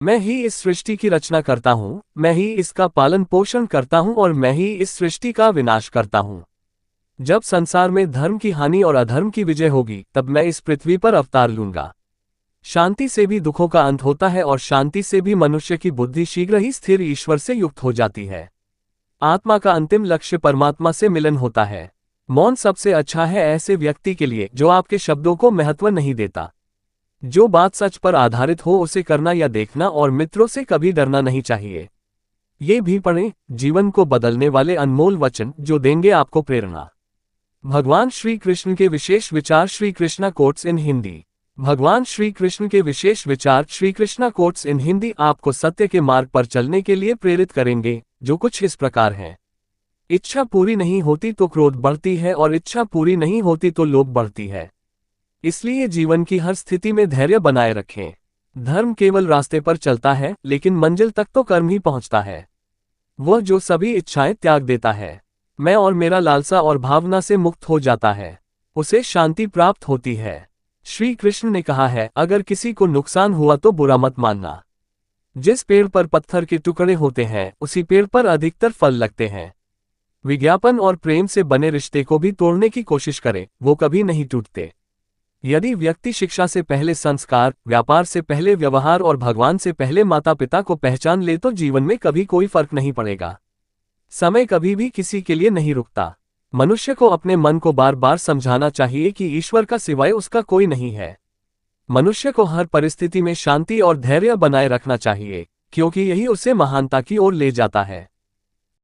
मैं ही इस सृष्टि की रचना करता हूँ, मैं ही इसका पालन पोषण करता हूँ और मैं ही इस सृष्टि का विनाश करता हूँ। जब संसार में धर्म की हानि और अधर्म की विजय होगी, तब मैं इस पृथ्वी पर अवतार लूंगा। शांति से भी दुखों का अंत होता है और शांति से भी मनुष्य की बुद्धि शीघ्र ही स्थिर ईश्वर से युक्त हो जाती है। आत्मा का अंतिम लक्ष्य परमात्मा से मिलन होता है। मौन सबसे अच्छा है ऐसे व्यक्ति के लिए जो आपके शब्दों को महत्व नहीं देता। जो बात सच पर आधारित हो उसे करना या देखना, और मित्रों से कभी डरना नहीं चाहिए। ये भी पढ़ें, जीवन को बदलने वाले अनमोल वचन जो देंगे आपको प्रेरणा। भगवान श्री कृष्ण के विशेष विचार। Shri Krishna quotes in Hindi. भगवान श्री कृष्ण के विशेष विचार श्री कृष्णा कोट्स इन हिंदी आपको सत्य के मार्ग पर चलने के लिए प्रेरित करेंगे, जो कुछ इस प्रकार हैं। इच्छा पूरी नहीं होती तो क्रोध बढ़ती है, और इच्छा पूरी नहीं होती तो लोभ बढ़ती है। इसलिए जीवन की हर स्थिति में धैर्य बनाए रखें। धर्म केवल रास्ते पर चलता है, लेकिन मंजिल तक तो कर्म ही पहुंचता है। वह जो सभी इच्छाएं त्याग देता है, मैं और मेरा लालसा और भावना से मुक्त हो जाता है, उसे शांति प्राप्त होती है। श्री कृष्ण ने कहा है, अगर किसी को नुकसान हुआ तो बुरा मत मानना। जिस पेड़ पर पत्थर के टुकड़े होते हैं, उसी पेड़ पर अधिकतर फल लगते हैं। विज्ञापन और प्रेम से बने रिश्ते को भी तोड़ने की कोशिश करें, वो कभी नहीं टूटते। यदि व्यक्ति शिक्षा से पहले संस्कार, व्यापार से पहले व्यवहार और भगवान से पहले माता पिता को पहचान ले तो जीवन में कभी कोई फर्क नहीं पड़ेगा। समय कभी भी किसी के लिए नहीं रुकता। मनुष्य को अपने मन को बार बार समझाना चाहिए कि ईश्वर का सिवाय उसका कोई नहीं है। मनुष्य को हर परिस्थिति में शांति और धैर्य बनाए रखना चाहिए, क्योंकि यही उसे महानता की ओर ले जाता है।